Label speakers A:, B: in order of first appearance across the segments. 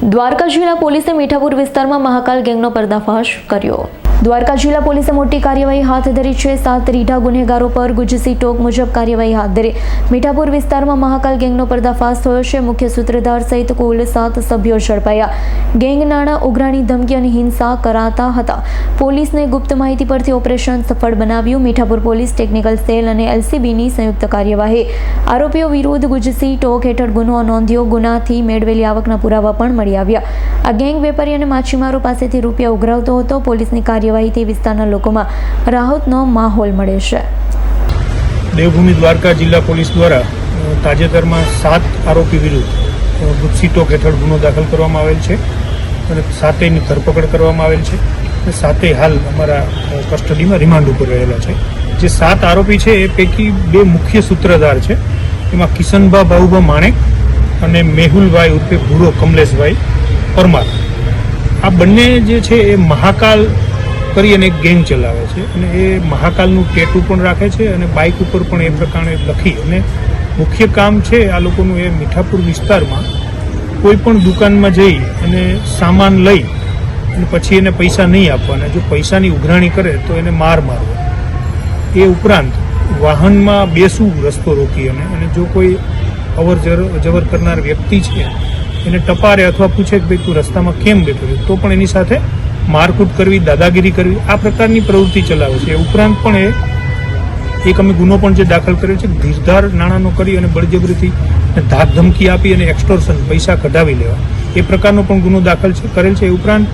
A: દ્વારકા જિલ્લા પોલીસે મીઠાપુર વિસ્તારમાં મહાકાલ ગેંગનો પર્દાફાશ કર્યો। દ્વારકા જિલ્લા પોલીસે મોટી કાર્યવાહી હાથ ધરી છે। 7 રીઢા ગુનેગારો પર ગુજસી ટોક મુજબ કાર્યવાહી હાથ ધરી મીઠાપુર વિસ્તારમાં મહાકાલ ગેંગનો પર્દાફાશ થયો છે। મુખ્ય સૂત્રધાર સહિત કુલ 7 સભ્યો ઝડપાયા। ગેંગ નાણાં ઉઘરાણી, ધમકી અને હિંસા કરાતા હતા। પોલીસને ગુપ્ત માહિતી પરથી ઓપરેશન સફળ બનાવ્યું। મીઠાપુર પોલીસ ટેકનિકલ સેલ અને એલસીબીની સંયુક્ત કાર્યવાહી। આરોપીઓ વિરુદ્ધ ગુજસી ટોક હેઠળ ગુનો નોંધ્યો। ગુનાથી મેળવેલી આવકના પુરાવા પણ મળી આવ્યા। આ ગેંગ વેપારી અને માછીમારો પાસેથી રૂપિયા ઉઘરાવતો હતો। પોલીસની કાર્યવાહીથી વિસ્તારના લોકોમાં રાહતનો માહોલ મળે છે।
B: દેવભૂમિ દ્વારકા જિલ્લા પોલીસ દ્વારા તાજેતરમાં 7 આરોપી વિરુદ્ધ ગુજસી ટોક હેઠળ ગુનો દાખલ કરવામાં આવેલ છે અને 7ની ધરપકડ કરવામાં આવેલ છે અને 7 હાલ અમારા કસ્ટડીમાં રિમાન્ડ ઉપર રહેલા છે। જે 7 આરોપી છે એ પૈકી 2 મુખ્ય સૂત્રધાર છે। એમાં કિશનભા બાબુભા માણેક અને મેહુલભાઈ ઉર્ફે ભૂરો કમલેશભાઈ પરમાર। આ બંને જે છે એ મહાકાલ કરી અને એક ગેંગ ચલાવે છે અને એ મહાકાલનું ટેટુ પણ રાખે છે અને બાઇક ઉપર પણ એ પ્રકારે લખી અને મુખ્ય કામ છે આ લોકોનું એ મીઠાપુર વિસ્તારમાં કોઈ પણ દુકાનમાં જઈ અને સામાન લઈ અને પછી એને પૈસા નહીં આપવાના। જો પૈસાની ઉઘરાણી કરે તો એને માર મારવો। એ ઉપરાંત વાહનમાં બેસવું રસ્તો રોકી અને જો કોઈ અવર જવર કરનાર વ્યક્તિ છે એને ટપારે અથવા પૂછે કે ભાઈ તું રસ્તામાં કેમ બેઠો છે તો પણ એની સાથે મારકૂટ કરવી, દાદાગીરી કરવી, આ પ્રકારની પ્રવૃત્તિ ચલાવે છે। એ ઉપરાંત પણ એક અમે ગુનો પણ જે દાખલ કર્યો છે ધીરધાર નાણાંનો કરી અને બળજબરીથી ધાક ધમકી આપી અને એક્સટોર્શન પૈસા કઢાવી લેવા એ પ્રકારનો પણ ગુનો દાખલ કરેલ છે। એ ઉપરાંત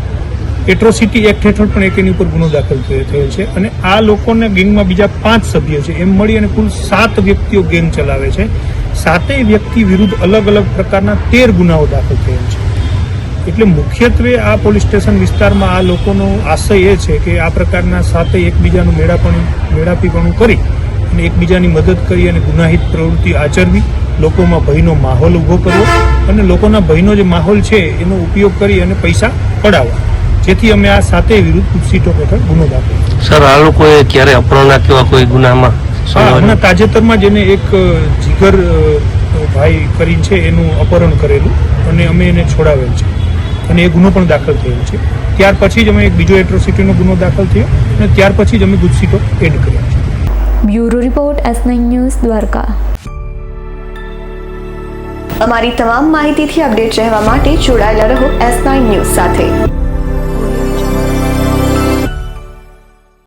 B: એટ્રોસિટી એક્ટ હેઠળ પણ એક એની ઉપર ગુનો દાખલ થયેલ છે અને આ લોકોના ગેંગમાં બીજા 5 સભ્યો છે। એમ મળી અને કુલ 7 વ્યક્તિઓ ગેંગ ચલાવે છે। 7 વ્યક્તિ વિરુદ્ધ અલગ અલગ પ્રકારના 13 ગુનાઓ દાખલ થયેલ છે। એટલે મુખ્યત્વે આ પોલીસ સ્ટેશન વિસ્તારમાં આ લોકોનો આશય એ છે કે આ પ્રકારના 7 એકબીજાનું મેળાપીપણું કરી અને એકબીજાની મદદ કરી અને ગુનાહિત પ્રવૃત્તિ આચરવી, લોકોમાં ભયનો માહોલ ઊભો કરવો અને લોકોના ભયનો જે માહોલ છે એનો ઉપયોગ કરી અને પૈસા પડાવવા, જેથી અમે આ 7 વિરુદ્ધ ગુજસી ટોક હેઠળ ગુનો દાખલ કર્યો।
C: સર, આ લોકોએ ક્યારે અપહરણ કેવા કોઈ ગુનામાં?
B: હમણાં તાજેતરમાં જેને એક જીગર ભાઈ કરીને છે એનું અપહરણ કરેલું અને અમે એને છોડાવેલ છે અને એ ગુનો પણ દાખલ થયેલો છે। ત્યાર પછી જ અમે એક બીજો એટ્રોસિટીનો ગુનો દાખલ થયો અને ત્યાર પછી જ અમે ગુજસી ટોક એડ કર્યા છે।
A: Bureau report S9 news Dwarka.
D: અમારી તમામ માહિતીથી અપડેટ રહેવા માટે જોડાયેલા રહો S9 ન્યૂઝ સાથે।